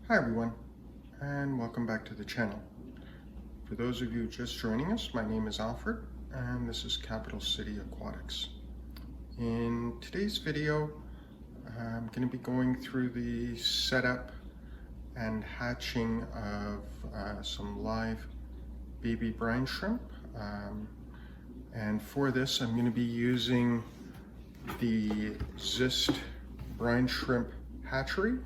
Hi everyone, and welcome back to the channel. For those of you just joining us, my name is Alfred, and this is Capital City Aquatics. In today's video, I'm going to be going through the setup and hatching of some live baby brine shrimp. And for this, I'm going to be using the Zist Brine Shrimp Hatchery.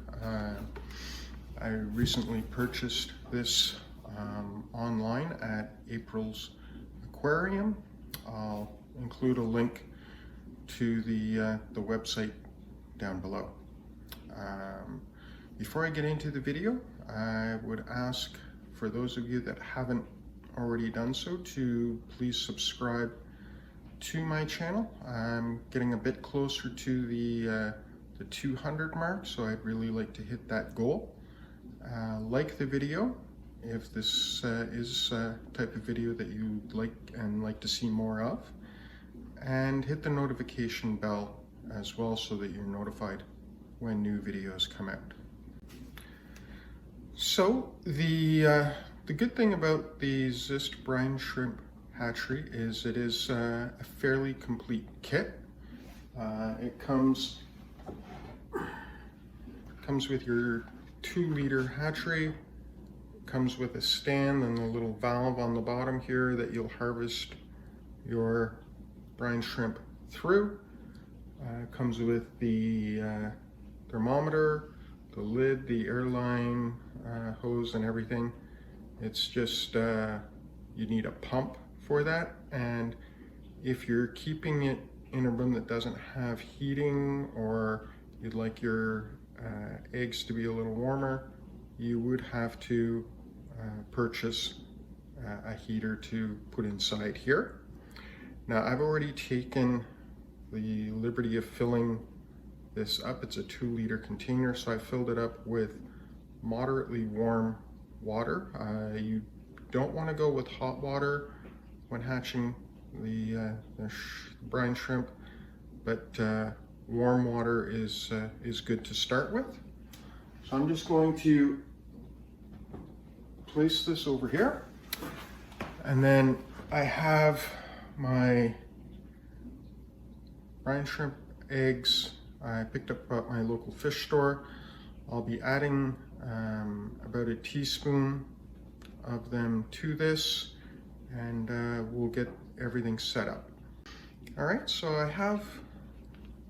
I recently purchased this online at April's Aquarium. I'll include a link to the website down below. Before I get into the video, I would ask for those of you that haven't already done so to please subscribe to my channel. I'm getting a bit closer to the 200 mark, so I'd really like to hit that goal. Like the video if this is a type of video that you like to see more of, and hit the notification bell as well so that you're notified when new videos come out. So the good thing about the Zist Brine Shrimp Hatchery is it is a fairly complete kit. It comes with your 2-liter hatchery, comes with a stand and a little valve on the bottom here that you'll harvest your brine shrimp through. Comes with the thermometer, the lid, the airline hose and everything. It's just you need a pump for that, and if you're keeping it in a room that doesn't have heating, or you'd like your eggs to be a little warmer, you would have to purchase a heater to put inside here. Now, I've already taken the liberty of filling this up. It's a 2-liter container, so I filled it up with moderately warm water. You don't want to go with hot water when hatching the brine shrimp, but warm water is good to start with. So I'm just going to place this over here, and then I have my brine shrimp eggs I picked up at my local fish store. I'll be adding about a teaspoon of them to this, and we'll get everything set up. All right, so I have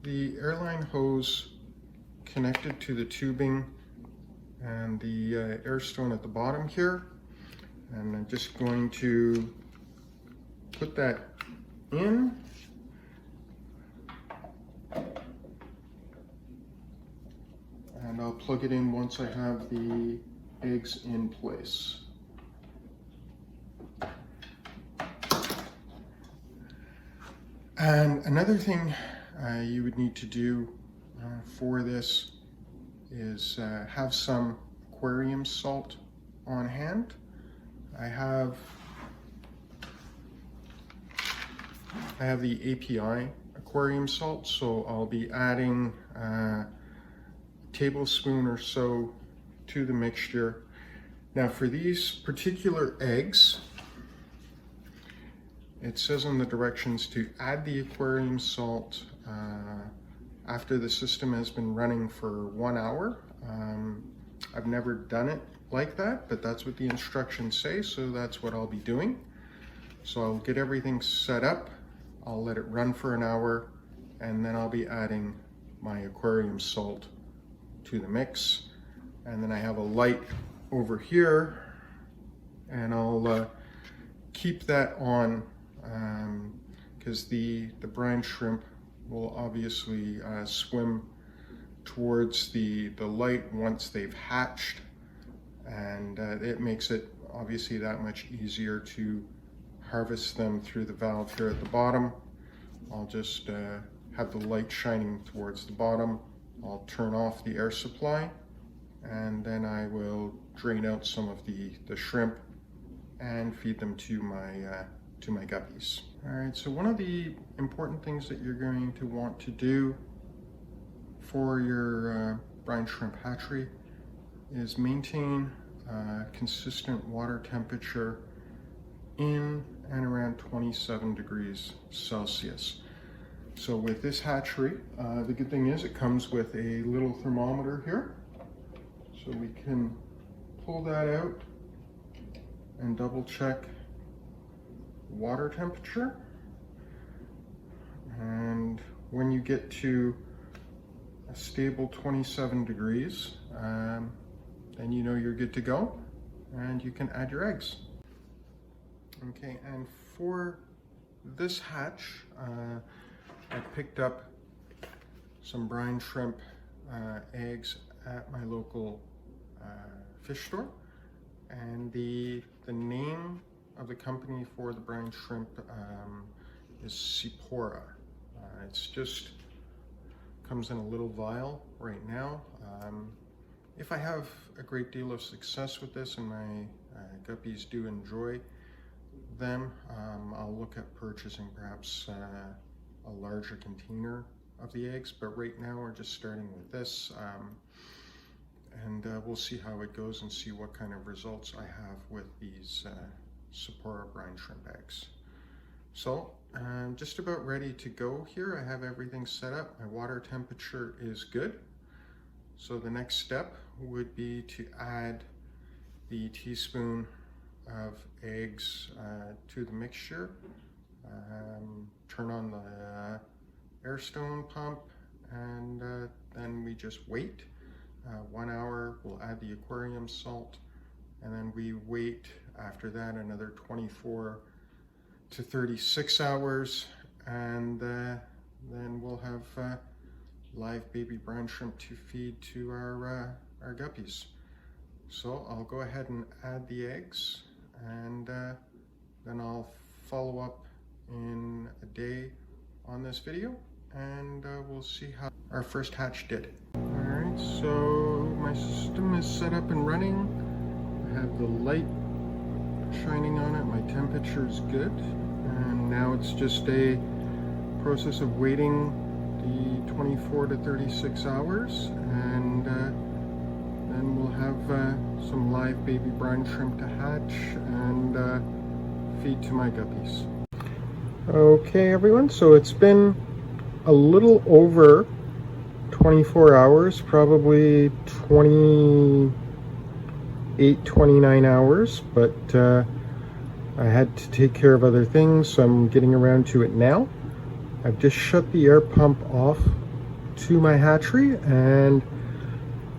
the airline hose connected to the tubing and the air stone at the bottom here, and I'm just going to put that in, and I'll plug it in once I have the eggs in place. And another thing you would need to do for this is have some aquarium salt on hand. I have the API aquarium salt, so I'll be adding a tablespoon or so to the mixture. Now, for these particular eggs, it says on the directions to add the aquarium salt after the system has been running for 1 hour. I've never done it like that, but that's what the instructions say, so that's what I'll be doing. So I'll get everything set up, I'll let it run for 1 hour, and then I'll be adding my aquarium salt to the mix. And then I have a light over here, and I'll keep that on because the brine shrimp will obviously swim towards the light once they've hatched, and it makes it obviously that much easier to harvest them through the valve here at the bottom. I'll just have the light shining towards the bottom. I'll turn off the air supply, and then I will drain out some of the shrimp and feed them to my guppies. All right, so one of the important things that you're going to want to do for your brine shrimp hatchery is maintain consistent water temperature in and around 27 degrees Celsius. So with this hatchery, the good thing is it comes with a little thermometer here. So we can pull that out and double check water temperature. And when you get to a stable 27 degrees, then you know you're good to go and you can add your eggs. Okay, and for this hatch, I picked up some brine shrimp eggs at my local fish store, and the name of the company for the brine shrimp is Sephora. It's just comes in a little vial right now. If I have a great deal of success with this and my guppies do enjoy them, I'll look at purchasing perhaps a larger container of the eggs, but right now we're just starting with this, and we'll see how it goes and see what kind of results I have with these Sephora brine shrimp eggs. So I'm just about ready to go here. I have everything set up. My water temperature is good. So the next step would be to add the teaspoon of eggs to the mixture, turn on the air stone pump, and then we just wait 1 hour. We'll add the aquarium salt, and then we wait after that another 24 to 36 hours, and then we'll have live baby brine shrimp to feed to our guppies. So I'll go ahead and add the eggs, and then I'll follow up in a day on this video, and we'll see how our first hatch did. Alright, so my system is set up and running. I have the light shining on it, my temperature is good, and now it's just a process of waiting the 24 to 36 hours, and then we'll have some live baby brine shrimp to hatch and feed to my guppies. Okay everyone, so it's been a little over 24 hours, probably 29 hours, but I had to take care of other things, so I'm getting around to it now. I've just shut the air pump off to my hatchery, and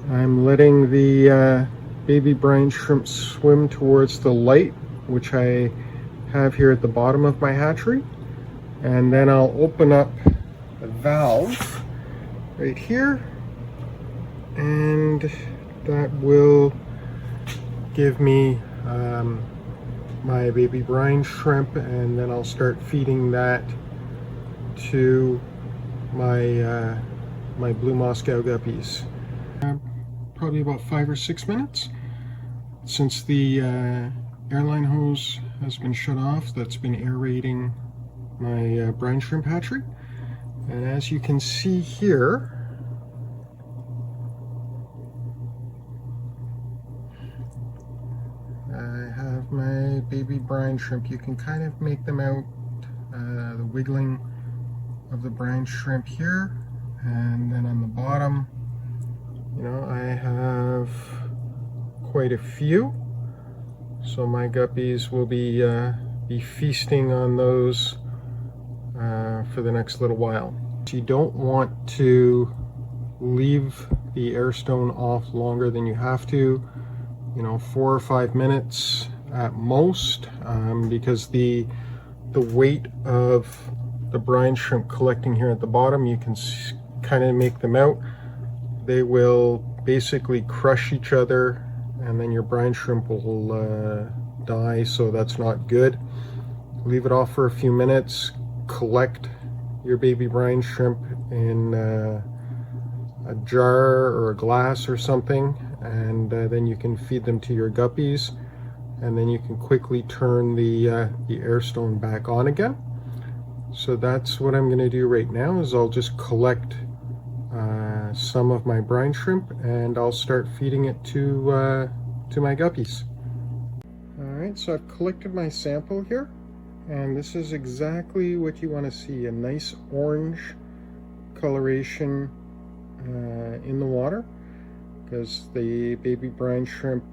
I'm letting the baby brine shrimp swim towards the light, which I have here at the bottom of my hatchery, and then I'll open up the valve right here, and that will give me my baby brine shrimp, and then I'll start feeding that to my my blue Moscow guppies. Probably about 5 or 6 minutes since the airline hose has been shut off. That's been aerating my brine shrimp hatchery, and as you can see here, I have my baby brine shrimp. You can kind of make them out, the wiggling of the brine shrimp here, and then on the bottom, you know, I have quite a few, so my guppies will be feasting on those for the next little while. You don't want to leave the air stone off longer than you have to, you know, 4 or 5 minutes at most, because the weight of the brine shrimp collecting here at the bottom, you can kind of make them out. They will basically crush each other, and then your brine shrimp will die, so that's not good. Leave it off for a few minutes, collect your baby brine shrimp in a jar or a glass or something, and then you can feed them to your guppies, and then you can quickly turn the air stone back on again. So that's what I'm going to do right now, is I'll just collect some of my brine shrimp, and I'll start feeding it to my guppies. Alright, so I've collected my sample here, and this is exactly what you want to see, a nice orange coloration in the water, because the baby brine shrimp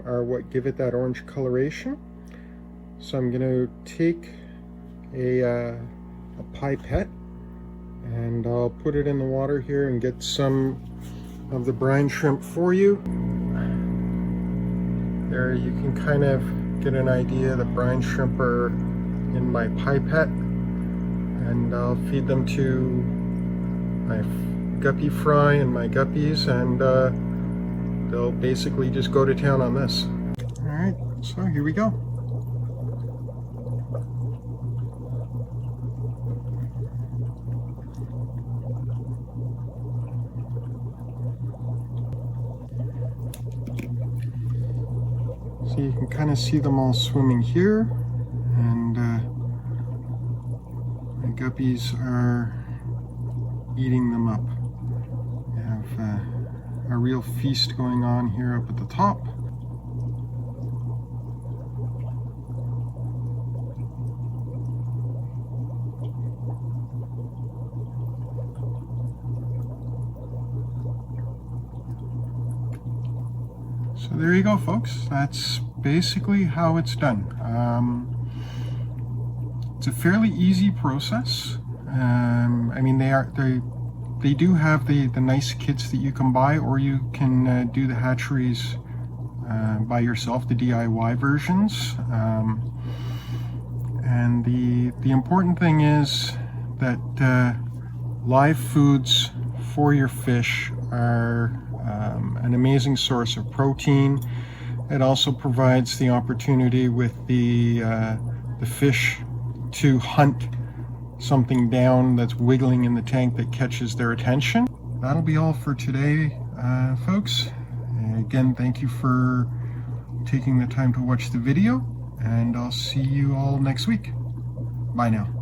are what give it that orange coloration. So I'm going to take a pipette, and I'll put it in the water here and get some of the brine shrimp for you. There you can kind of get an idea. The brine shrimp are in my pipette, and I'll feed them to my guppy fry and my guppies, and they'll basically just go to town on this. Alright, so here we go. So you can kind of see them all swimming here, and my guppies are eating them up. We have a real feast going on here up at the top. So there you go, folks. That's basically how it's done. It's a fairly easy process. I mean, they do have the nice kits that you can buy, or you can do the hatcheries by yourself, the DIY versions. And the important thing is that live foods for your fish are an amazing source of protein. It also provides the opportunity with the fish to hunt something down that's wiggling in the tank that catches their attention. That'll be all for today, folks. And again, thank you for taking the time to watch the video, and I'll see you all next week. Bye now.